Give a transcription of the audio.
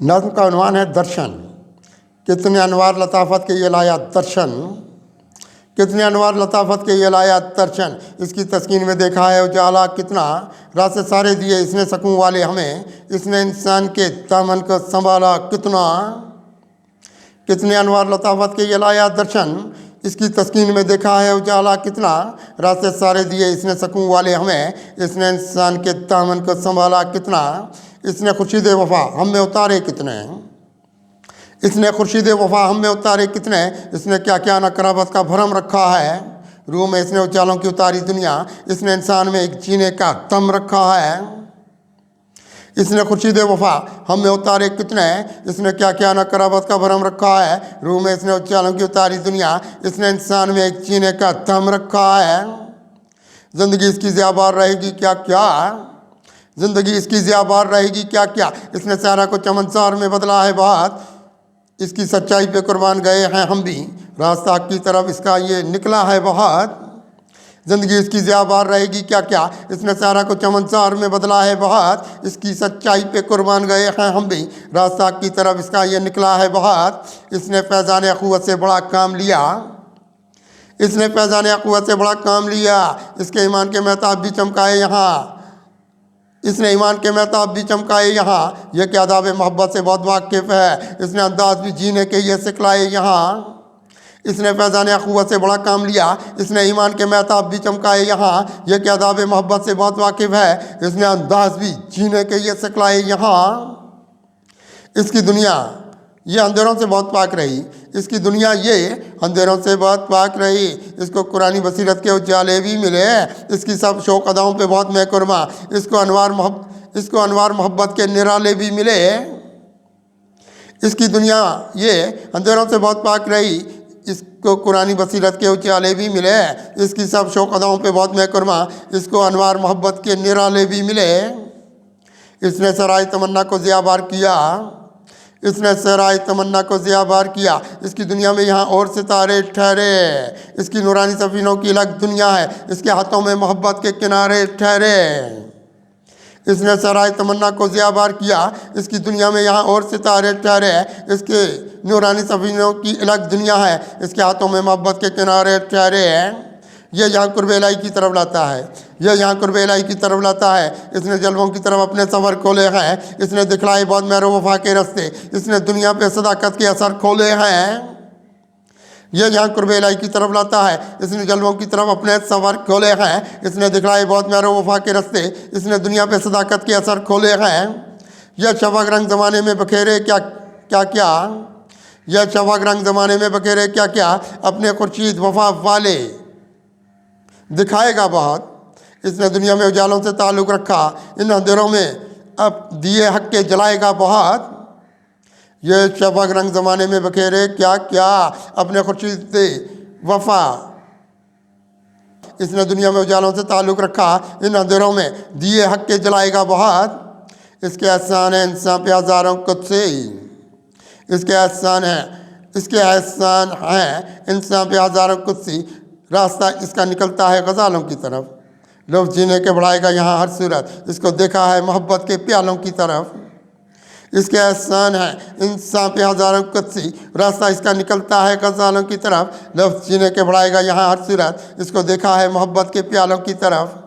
नज़्म का उन्वान है दर्शन। कितने अनवार लताफ़त के ये लाया दर्शन, कितने अनवार लताफ़त के ये लाया दर्शन। इसकी तस्कीन में देखा है उजाला कितना, रास्ते सारे दिए इसने सकून वाले हमें, इसने इंसान के दामन को संभाला कितना। कितने अनवार लताफ़त के ये लाया दर्शन, इसकी तस्कीन में देखा है उजाला कितना, रास्ते सारे दिए इसने सकून वाले हमें, इसने इंसान के दामन को संभाला कितना। इसने खुर्शीद वफ़ा हम में उतारे कितने, इसने खुर्शीद वफ़ा हम में उतारे कितने। इसने क्या क्या न कराबत का भरम रखा है, रूह में इसने उजालों की उतारी दुनिया, इसने इंसान में एक जीने का दम रखा है। इसने खुर्शीद वफ़ा हम में उतारे कितने, इसने क्या क्या न कराबत का भरम रखा है, रूह में इसने उजालों की उतारी दुनिया, इसने इंसान में एक जीने का दम रखा है। ज़िंदगी इसकी ज़ियाबार रहेगी क्या क्या, ज़िंदगी इसकी ज़ियाबार रहेगी क्या क्या। इसने सारा को चमनसार में बदला है बात, इसकी सच्चाई पे कुर्बान गए हैं हम भी, रास्ता की तरफ इसका ये निकला है बहुत। ज़िंदगी इसकी ज़ियाबार रहेगी क्या क्या, इसने सारा को चमनसार में बदला है बहुत, इसकी सच्चाई पे कुर्बान गए हैं हम भी, रास्ता की तरफ इसका ये निकला है बहुत। इसने फैज़ान अख़ुवत से बड़ा काम लिया, इसने फैज़ान अख़ुवत से बड़ा काम लिया, इसके ईमान के महताब भी चमकाए यहाँ, इसने ईमान के महताब भी चमकाए यहाँ। यह क्या आदाब मोहब्बत से बहुत वाकिफ़ है, इसने अंदाज भी जीने के ये सिखलाए यहाँ। इसने फैज़ान अख़ुवत से बड़ा काम लिया, इसने ईमान के महताब भी चमकाए यहाँ। यह क्या आदाब मोहब्बत से बहुत वाकिफ़ है, इसने अंदाज भी जीने के ये सिखलाए यहाँ। इसकी दुनिया ये अंधेरों से बहुत पाक रही, इसकी दुनिया ये अंधेरों से बहुत पाक रही, इसको कुरानी बसीरत के उजाले भी मिले, इसकी सब शौक़ अदाओं पे बहुत महकुरमा, इसको अनवार मोहब्बत के निराले भी मिले। इसकी दुनिया ये अंधेरों से बहुत पाक रही, इसको कुरानी बसीरत के उजाले भी मिले, इसकी सब शौक़ अदाओं पे बहुत महकुरमा, इसको अनवार मोहब्बत के निराले भी मिले। इसने सराय तमन्ना को ज़ियाबार किया, इसने सराय तमन्ना को ज़ियाबार किया, इसकी दुनिया में यहाँ और सितारे ठहरे, इसकी नूरानी सफ़ीनों की अलग दुनिया है, इसके हाथों में मोहब्बत के किनारे ठहरे। इसने सराय तमन्ना को ज़ियाबार किया, इसकी दुनिया में यहाँ और सितारे ठहरे, इसके नूरानी सफ़ीनों की अलग दुनिया है, इसके हाथों में मोहब्बत के किनारे ठहरे। यह यहाँ कुर्ब इलाही की तरफ लाता है, यह यहाँ कुर्ब इलाही की तरफ लाता है। इसने जलवों की तरफ अपने सफ़र खोले हैं, इसने दिखलाए बहुत मेहर वफ़ा के रस्ते, इसने दुनिया पे सदाकत के असर खोले हैं। यह यहाँ कुर्ब इलाही की तरफ लाता है, इसने जलवों की तरफ अपने सफ़र खोले हैं, इसने दिखलाए बहुत मेहर वफ़ा के रस्ते, इसने दुनिया पे सदाकत के असर खोले हैं। यह शफ़क़ रंग ज़माने में बखेरे क्या क्या क्या, यह शफ़क़ रंग ज़माने में बखेरे क्या क्या, अपने खुर्शीद वफ़ा वाले दिखाएगा बहुत। इसने दुनिया में उजालों से ताल्लुक़ रखा, इन अंधेरों में अब दिए हक के जलाएगा बहुत। ये शफ़क़ रंग ज़माने में बखेरे क्या क्या, अपने खुर्शीद वफ़ा, इसने दुनिया में उजालों से ताल्लुक़ रखा, इन अंधेरों में दिए हक के जलाएगा बहुत। इसके एहसान है इंसान पे हज़ारों कुदसे, इसके एहसान है, इसके एहसान हैं इंसान पे हज़ारों कुदसी, रास्ता इसका निकलता है गज़ालों की तरफ, लफ्ज़ जीने के बढ़ाएगा यहाँ हर सूरत, इसको देखा है मोहब्बत के प्यालों की तरफ। इसके एहसान है इंसान पे हज़ारों कुदसी, रास्ता इसका निकलता है गज़ालों की तरफ, लफ्ज़ जीने के बढ़ाएगा यहाँ हर सूरत, इसको देखा है मोहब्बत के प्यालों की तरफ।